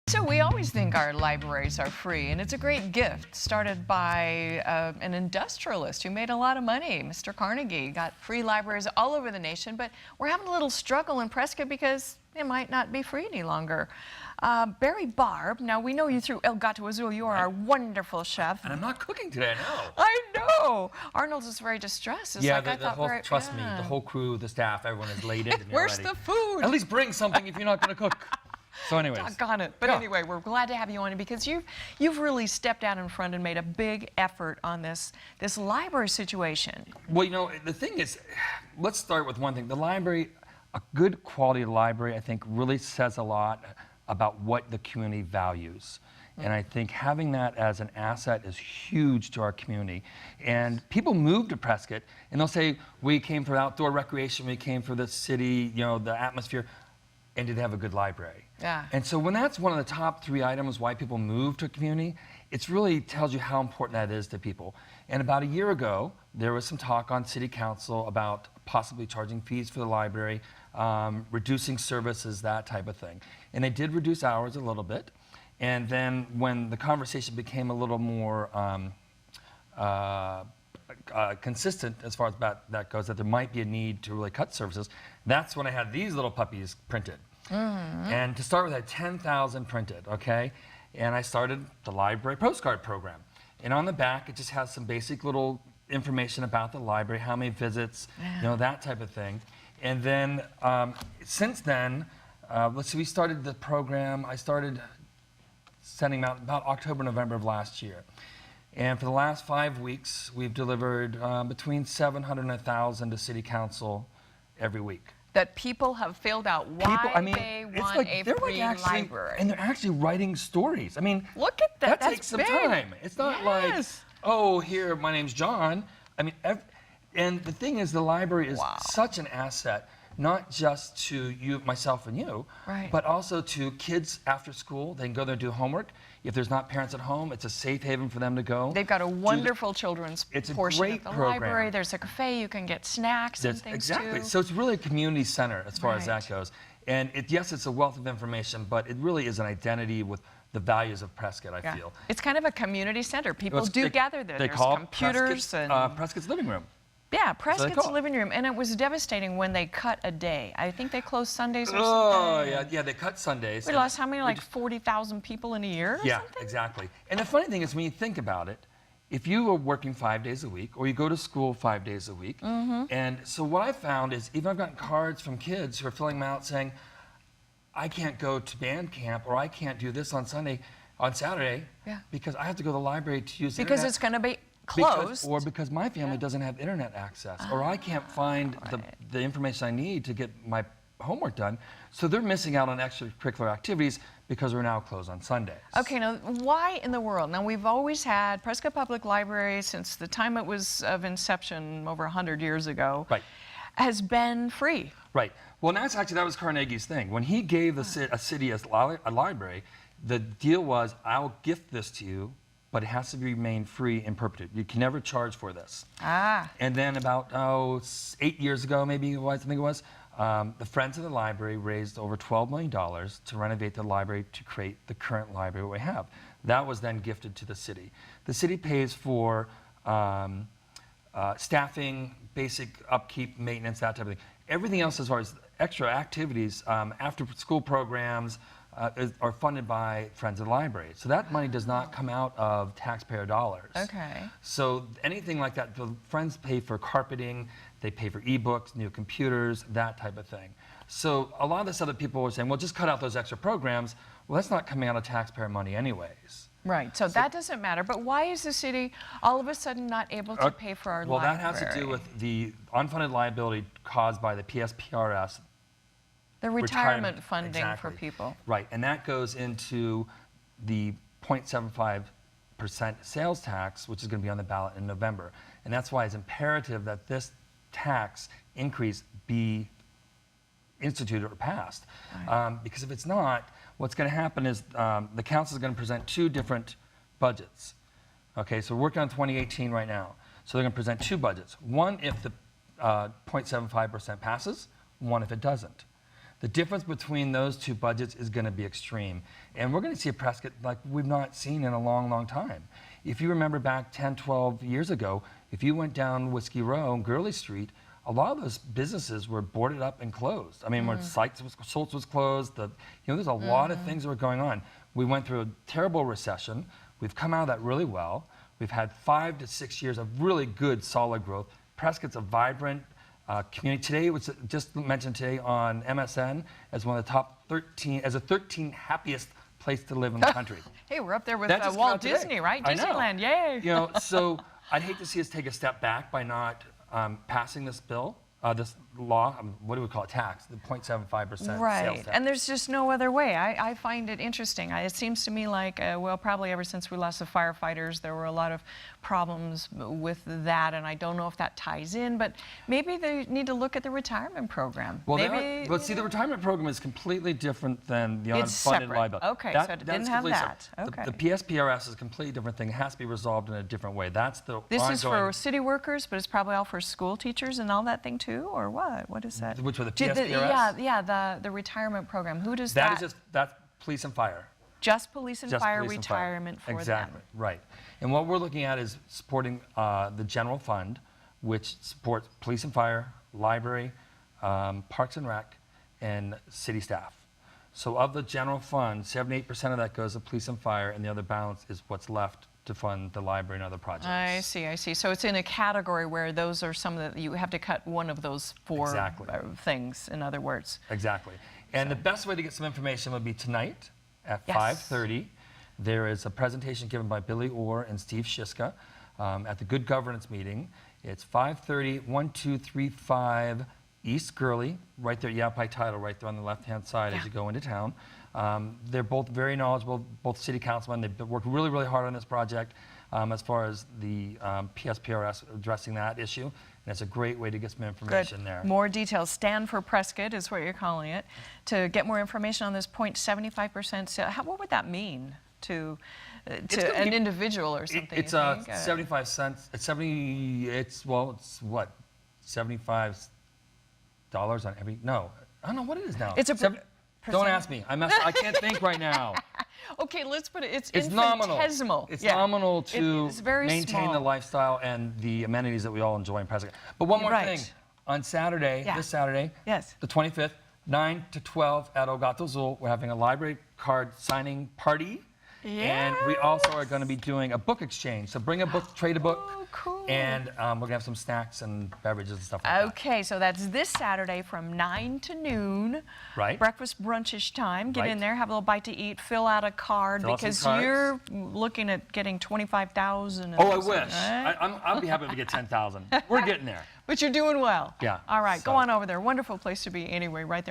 So we always think our libraries are free, and it's a great gift started by an industrialist who made a lot of money. Mr. Carnegie got free libraries all over the nation, but we're having a little struggle in Prescott because it might not be free any longer. Barbe, now we know you through El Gato Azul. You are our wonderful chef. And I'm not cooking today, I know. I know. Arnold's is very distressed. It's yeah, like the whole, trust me, the whole crew, the staff, everyone is elated. And Where's the food? At least bring something if you're not going to cook. So anyways. Doggone it. But anyway, we're glad to have you on because you've really stepped out in front and made a big effort on this library situation. Well, you know, the thing is, let's start with one thing. The library, a good quality library, I think really says a lot about what the community values. And I think having that as an asset is huge to our community. And people move to Prescott and they'll say, we came for outdoor recreation, we came for the city, you know, the atmosphere, and did have a good library. Yeah. And so when that's one of the top 3 items why people move to a community, it really tells you how important that is to people. And about a year ago, there was some talk on city council about possibly charging fees for the library, reducing services, that type of thing. And they did reduce hours a little bit. And then when the conversation became a little more consistent as far as that goes, that there might be a need to really cut services, that's when I had these little puppies printed. And to start with, I had 10,000 printed, okay? And I started the library postcard program. And on the back, it just has some basic little information about the library, how many visits, you know, that type of thing. And then since then, let's see, we started the program, I started sending them out about October, November of last year. And for the last 5 weeks, we've delivered between 700 and 1,000 to City Council every week. That people have filled out why they want a free library. And they're actually writing stories. I mean, look at that. That takes some time. It's not like, oh, here, my name's John. I mean, and the thing is, the library is such an asset, not just to you, myself and you, but also to kids after school. They can go there and do homework. If there's not parents at home, it's a safe haven for them to go. They've got a wonderful children's portion of the program. library. There's a cafe. You can get snacks and things too. So it's really a community center as far as that goes. And yes, it's a wealth of information, but it really is an identity with the values of Prescott, I feel. It's kind of a community center. People do gather there. They There's call computers Prescott's living room. Yeah, Prescott's living room, and it was devastating when they cut a day. I think they closed Sundays or something. Oh, yeah, they cut Sundays. We lost how many, like 40,000 people in a year or something? Yeah, exactly. And the funny thing is, when you think about it, if you are working 5 days a week, or you go to school 5 days a week, and so what I found is, even I've gotten cards from kids who are filling them out saying, I can't go to band camp, or I can't do this on Saturday, because I have to go to the library to use the internet. Because it's going to be closed. Because my family doesn't have internet access, or I can't find the information I need to get my homework done. So they're missing out on extracurricular activities because we're now closed on Sundays. Okay, now why in the world? Now we've always had Prescott Public Library since the time it was of inception over 100 years ago. Has been free. Right. Well, that was Carnegie's thing. When he gave a city a library, the deal was, I'll gift this to you, but it has to remain free in perpetuity. You can never charge for this. And then about 8 years ago, maybe I think it was, the Friends of the Library raised over $12 million to renovate the library to create the current library we have. That was then gifted to the city. The city pays for staffing, basic upkeep, maintenance, that type of thing. Everything else as far as extra activities, after school programs, are funded by Friends of the Library. So that money does not come out of taxpayer dollars. Okay. So anything like that, the Friends pay for carpeting, they pay for ebooks, new computers, that type of thing. So a lot of this other people were saying, well, just cut out those extra programs. Well, that's not coming out of taxpayer money anyways. Right, so that doesn't matter. But why is the city all of a sudden not able to pay for our library? Well, that has to do with the unfunded liability caused by the PSPRS. The retirement funding for people. Right, and that goes into the 0.75% sales tax, which is going to be on the ballot in November. And that's why it's imperative that this tax increase be instituted or passed. Because if it's not, what's going to happen is the council is going to present 2 different budgets. Okay, so we're working on 2018 right now. So they're going to present 2 budgets. One if the 0.75% passes, one if it doesn't. The difference between those two budgets is going to be extreme. And we're going to see a Prescott like we've not seen in a long, long time. If you remember back 10, 12 years ago, if you went down Whiskey Row and Gurley Street, a lot of those businesses were boarded up and closed. I mean, when Schultz was closed, there's a lot of things that were going on. We went through a terrible recession. We've come out of that really well. We've had 5 to 6 years of really good, solid growth. Prescott's a vibrant community. Today, it was just mentioned today on MSN as one of the top 13, as a 13th happiest place to live in the country. Hey, we're up there with That Walt Disney, right? I know. Disneyland, yay! You know, so I'd hate to see us take a step back by not passing this bill, this law, what do we call it, tax, the 0.75% sales tax. And there's just no other way. I find it interesting. It seems to me like, well, probably ever since we lost the firefighters, there were a lot of problems with that, and I don't know if that ties in, but maybe they need to look at the retirement program. Well, maybe, see, the retirement program is completely different than the it's unfunded separate. liability. Okay, so it didn't have that. Okay. The PSPRS is a completely different thing. It has to be resolved in a different way. That's the This ongoing, is for city workers, but it's probably all for school teachers and all that thing too, or what? What is that? Which were the PSPRS? Yeah, the retirement program. Who does that? That's police and fire. Just police and Just fire police and fire. retirement for Exactly, them. right. And what we're looking at is supporting the general fund, which supports police and fire, library, parks and rec, and city staff. So of the general fund, 78% of that goes to police and fire, and the other balance is what's left to fund the library and other projects. I see. So it's in a category where those are some of the, you have to cut one of those four things, in other words. Exactly. And the best way to get some information would be tonight at Yes. 5:30. There is a presentation given by Billy Orr and Steve Shiska at the Good Governance meeting. It's 5:30, 1235 East Gurley, right there, by title, right there on the left-hand side as you go into town. They're both very knowledgeable, both city councilmen. They've worked really, really hard on this project as far as the PSPRS addressing that issue. And it's a great way to get some information there. More details. Stand for Prescott is what you're calling it. To get more information on this 0.75% sale, what would that mean to an individual or something? It's 75 cents. It's what? $75 on every, no. I don't know what it is now. It's a don't ask me. I can't think right now. Okay, let's put it, it's nominal. infinitesimal. It's nominal to it's very maintain small. the lifestyle and the amenities that we all enjoy in Prescott. But one more thing. On Saturday, this Saturday, the 25th, 9 to 12 at El Gato Azul, we're having a library card signing party. And we also are going to be doing a book exchange. So bring a book, trade a book. Oh, cool. And we're going to have some snacks and beverages and stuff like that. Okay, so that's this Saturday from 9 to noon. Right. Breakfast brunchish time. Get in there, have a little bite to eat, fill out a card because you're looking at getting 25,000. Oh, I wish. Right? I'll be happy if we get 10,000. We're getting there. But you're doing well. Yeah. All right, go on over there. Wonderful place to be anyway, right there.